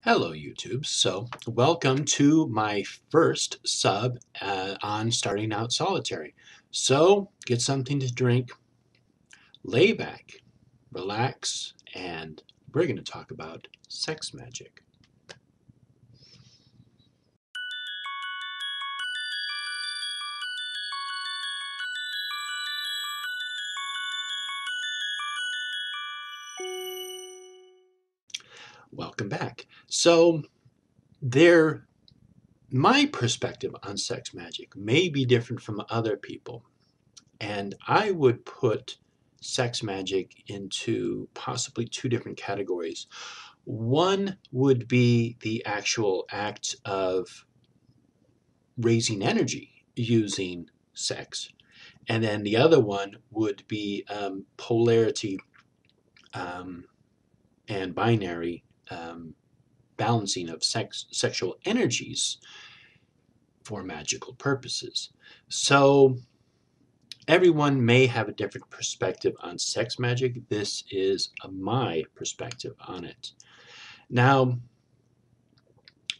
Hello YouTube. So welcome to my first sub on starting out solitary. So get something to drink, lay back, relax, and we're going to talk about sex magic. Welcome back. So my perspective on sex magic may be different from other people, and I would put sex magic into possibly two different categories. One would be the actual act of raising energy using sex, and then the other one would be polarity um, and binary balancing of sexual energies for magical purposes. So everyone may have a different perspective on sex magic. This is my perspective on it. Now,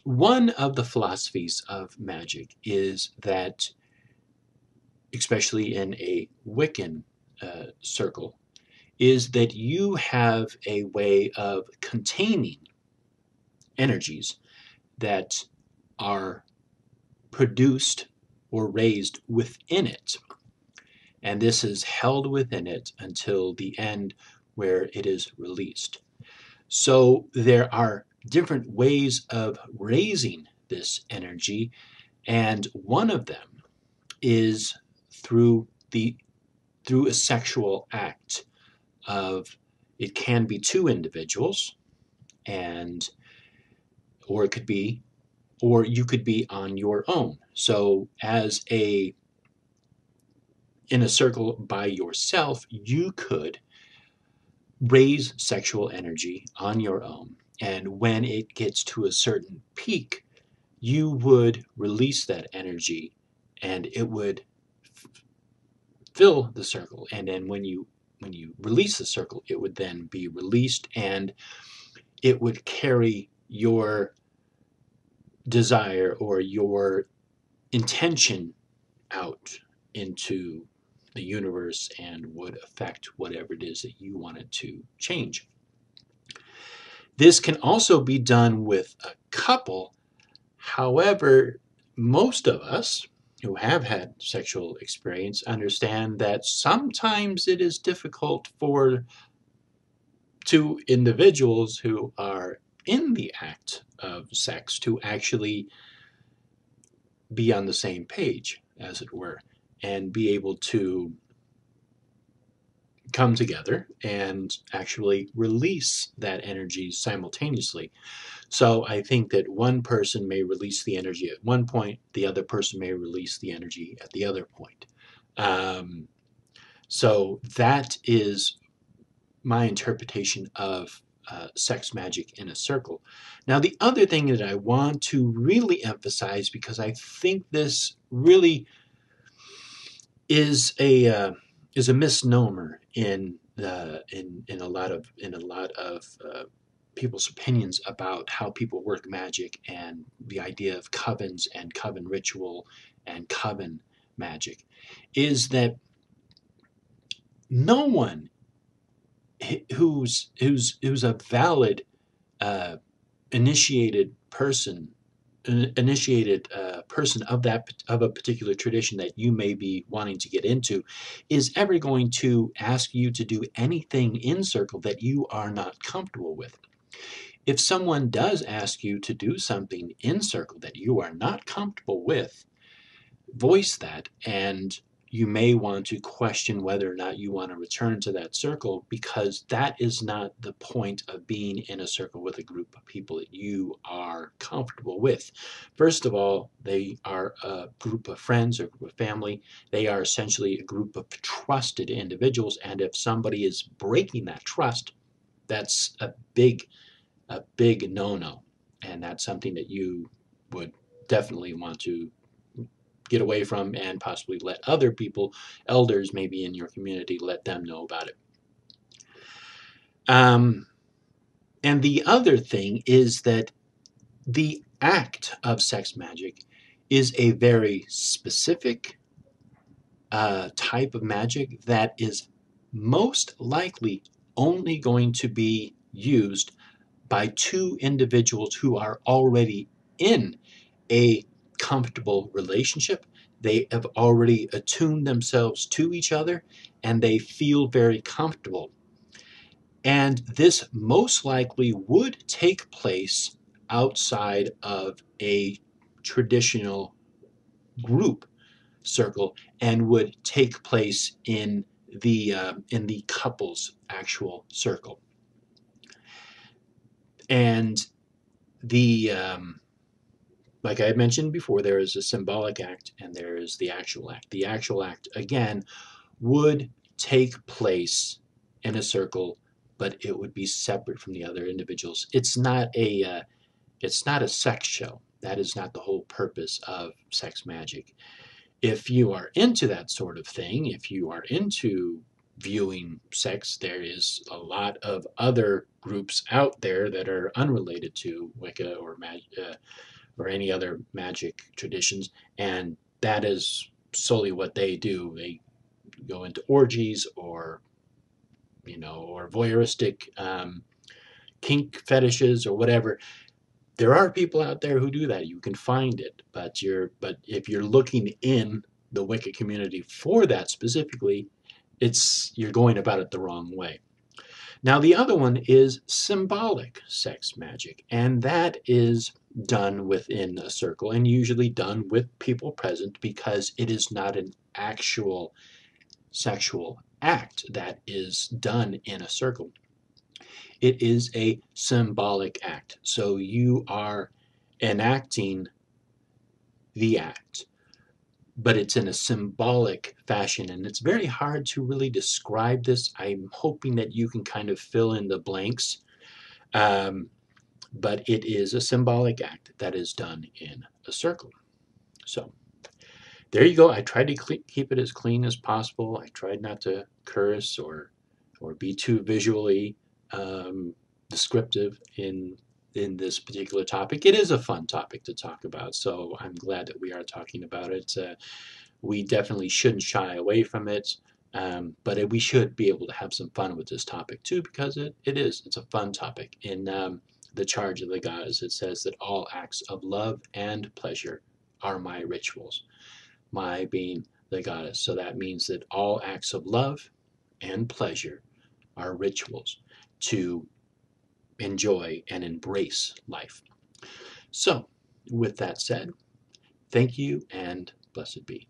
one of the philosophies of magic is that, especially in a Wiccan circle, is that you have a way of containing energies that are produced or raised within it. And this is held within it until the end where it is released. So there are different ways of raising this energy, and one of them is through a sexual act of, it can be two individuals, and or you could be on your own. So in a circle by yourself, you could raise sexual energy on your own, and when it gets to a certain peak, you would release that energy and it would fill the circle, and then when you release the circle, it would then be released, and it would carry your desire or your intention out into the universe and would affect whatever it is that you wanted to change. This can also be done with a couple. However, most of us who have had sexual experience understand that sometimes it is difficult for two individuals who are in the act of sex to actually be on the same page, as it were, and be able to come together and actually release that energy simultaneously. So I think that one person may release the energy at one point, the other person may release the energy at the other point. So that is my interpretation of sex magic in a circle. Now, the other thing that I want to really emphasize, because I think this really is a misnomer in a lot of people's opinions about how people work magic and the idea of covens and coven ritual and coven magic, is that no one who's a valid initiated person of a particular tradition that you may be wanting to get into is ever going to ask you to do anything in circle that you are not comfortable with. If someone does ask you to do something in circle that you are not comfortable with, voice that, and you may want to question whether or not you want to return to that circle, because that is not the point of being in a circle with a group of people that you are comfortable with. First of all, they are a group of friends or group of family. They are essentially a group of trusted individuals, and if somebody is breaking that trust, that's a big no-no, and that's something that you would definitely want to get away from, and possibly let other people, elders maybe in your community, let them know about it. And the other thing is that The act of sex magic is a very specific type of magic that is most likely only going to be used by two individuals who are already in a comfortable relationship. They have already attuned themselves to each other and they feel very comfortable. And this most likely would take place outside of a traditional group circle and would take place in the couple's actual circle. And the like I mentioned before, there is a symbolic act and there is the actual act. The actual act again would take place in a circle, but it would be separate from the other individuals. It's not a sex show. That is not the whole purpose of sex magic. If you are into that sort of thing, if you are into viewing sex, there is a lot of other groups out there that are unrelated to Wicca or any other magic traditions, and that is solely what they do. They go into orgies or or voyeuristic kink fetishes or whatever. There are people out there who do that. You can find it, but if you're looking in the Wicca community for that specifically, you're going about it the wrong way. Now the other one is symbolic sex magic, and that is done within a circle and usually done with people present because it is not an actual sexual act that is done in a circle. It is a symbolic act. So you are enacting the act, but it's in a symbolic fashion. And it's very hard to really describe this. I'm hoping that you can kind of fill in the blanks. But it is a symbolic act that is done in a circle. So there you go. I tried to keep it as clean as possible. I tried not to curse or be too visually descriptive in this particular topic. It is a fun topic to talk about, so I'm glad that we are talking about it. We definitely shouldn't shy away from it, but we should be able to have some fun with this topic too, because it's a fun topic. In the Charge of the Goddess, it says that all acts of love and pleasure are my rituals. My being the goddess. So that means that all acts of love and pleasure are rituals to enjoy and embrace life. So, with that said, thank you and blessed be.